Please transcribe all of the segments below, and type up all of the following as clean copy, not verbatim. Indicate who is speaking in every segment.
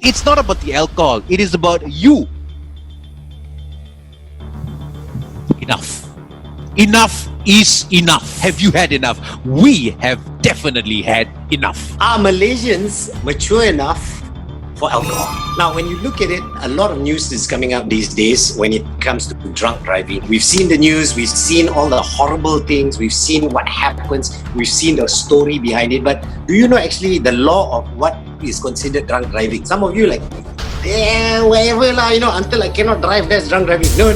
Speaker 1: It's not about the alcohol. It is about you. Enough. Enough is enough. Have you had enough? We have definitely had enough.
Speaker 2: Are Malaysians mature enough for alcohol? Now, when you look at it, a lot of news is coming up these days when it comes to drunk driving. We've seen the news, we've seen all the horrible things, we've seen what happens, we've seen the story behind it. But do you know actually the law of what is considered drunk driving? Some of you like, whatever lah, until I cannot drive, that's drunk driving. No.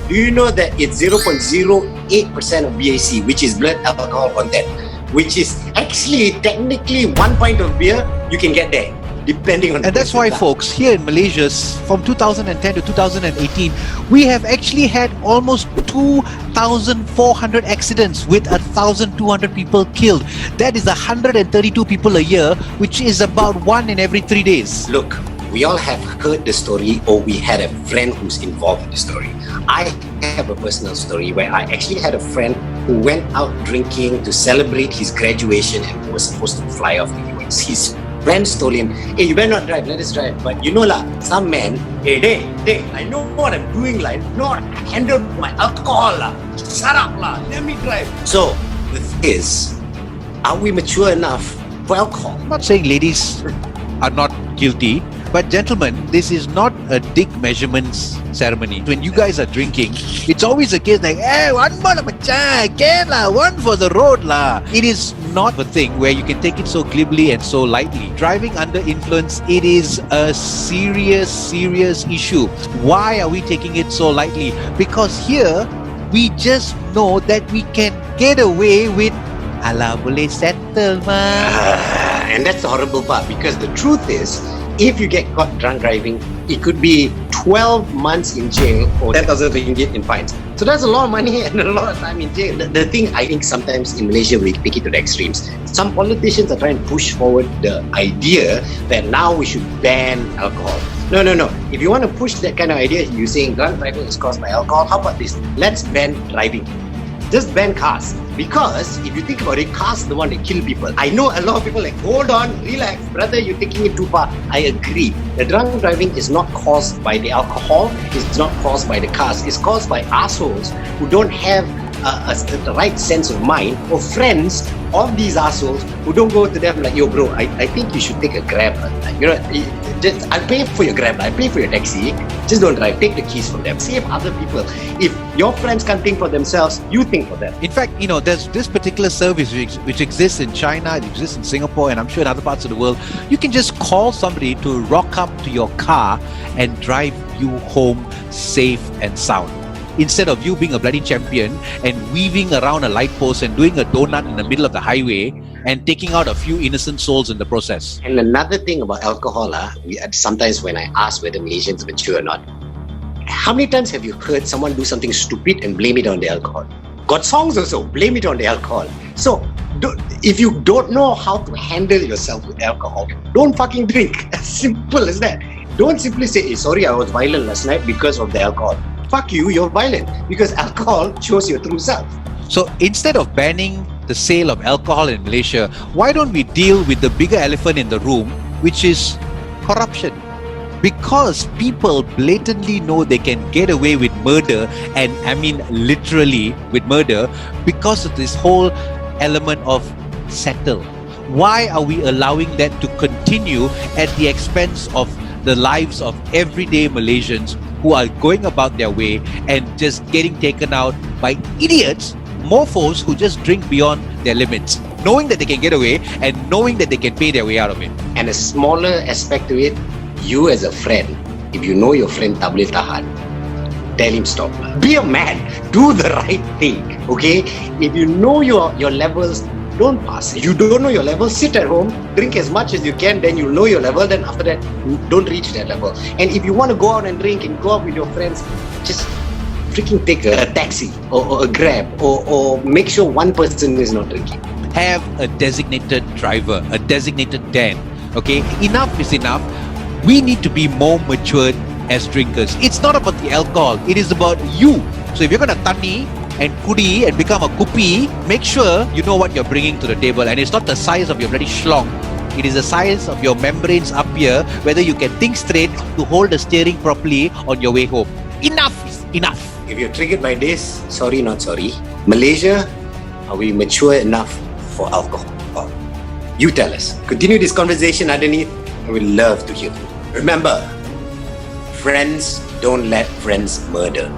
Speaker 2: Do you know that it's 0.08% of BAC, which is blood alcohol content, which is actually technically 1 pint of beer, you can get there, depending on.
Speaker 1: And that's why, folks, here in Malaysia, from 2010 to 2018, we have actually had almost 2,400 accidents with 1,200 people killed. That is 132 people a year, which is about 1 in every 3 days.
Speaker 2: Look, we all have heard the story, or we had a friend who's involved in the story. I have a personal story where I actually had a friend who went out drinking to celebrate his graduation and was supposed to fly off the US. His friends told him, hey, you better not drive, let us drive. But some men, hey, I know what I'm doing, like, not handle my alcohol, shut up, let me drive. So, the thing is, are we mature enough for alcohol?
Speaker 1: I'm not saying ladies are not guilty, but gentlemen, this is not a dick measurements ceremony. When you guys are drinking, it's always a case like, hey, one more macam, can lah, one for the road lah. It is not a thing where you can take it so glibly and so lightly. Driving under influence, it is a serious issue. Why are we taking it so lightly? Because here, we just know that we can get away with ala boleh settle mah.
Speaker 2: And that's the horrible part, because the truth is, if you get caught drunk driving, it could be 12 months in jail or 10,000 ringgit in fines. So that's a lot of money and a lot of time in jail. The thing, I think sometimes in Malaysia we take it to the extremes. Some politicians are trying to push forward the idea that now we should ban alcohol. No. If you want to push that kind of idea, you're saying drunk driving is caused by alcohol. How about this? Let's ban driving. Just ban cars. Because if you think about it, cars are the one that kill people. I know a lot of people like, hold on, relax, brother, you're taking it too far. I agree. The drunk driving is not caused by the alcohol. It's not caused by the cars. It's caused by assholes who don't have the right sense of mind, or friends of these assholes who don't go to them like, yo bro, I think you should take a Grab. I'll pay for your Grab, I'll pay for your taxi, just don't drive, take the keys from them, save other people. If your friends can't think for themselves, you think for them.
Speaker 1: In fact, there's this particular service which exists in China, it exists in Singapore, and I'm sure in other parts of the world. You can just call somebody to rock up to your car and drive you home safe and sound. Instead of you being a bloody champion and weaving around a light post and doing a donut in the middle of the highway and taking out a few innocent souls in the process.
Speaker 2: And another thing about alcohol, sometimes when I ask whether Malaysians are mature or not, how many times have you heard someone do something stupid and blame it on the alcohol? Got songs also, blame it on the alcohol. So, if you don't know how to handle yourself with alcohol, don't fucking drink. As simple as that. Don't simply say, hey, sorry, I was violent last night because of the alcohol. Fuck you, you're violent, because alcohol shows your true self.
Speaker 1: So instead of banning the sale of alcohol in Malaysia, why don't we deal with the bigger elephant in the room, which is corruption? Because people blatantly know they can get away with murder, and I mean literally with murder, because of this whole element of settle. Why are we allowing that to continue at the expense of the lives of everyday Malaysians who are going about their way and just getting taken out by idiots, mofos who just drink beyond their limits, knowing that they can get away and knowing that they can pay their way out of it?
Speaker 2: And a smaller aspect to it, you as a friend, if you know your friend tak boleh tahan, tell him stop. Be a man. Do the right thing. Okay? If you know your levels, don't pass. If you don't know your level, sit at home, drink as much as you can, then you know your level, then after that, don't reach that level. And if you want to go out and drink and go out with your friends, just freaking take a taxi or a Grab or make sure one person is not drinking.
Speaker 1: Have a designated driver, a designated den. Okay? Enough is enough. We need to be more matured as drinkers. It's not about the alcohol. It is about you. So if you're going to tani and kudi and become a kupi, make sure you know what you're bringing to the table, and it's not the size of your bloody schlong It is the size of your membranes up here, whether you can think straight to hold the steering properly on your way home. Enough is enough.
Speaker 2: If you're triggered by this, sorry, not sorry. Malaysia, are we mature enough for alcohol? You tell us. Continue this conversation underneath. I would love to hear from you. Remember, friends don't let friends murder.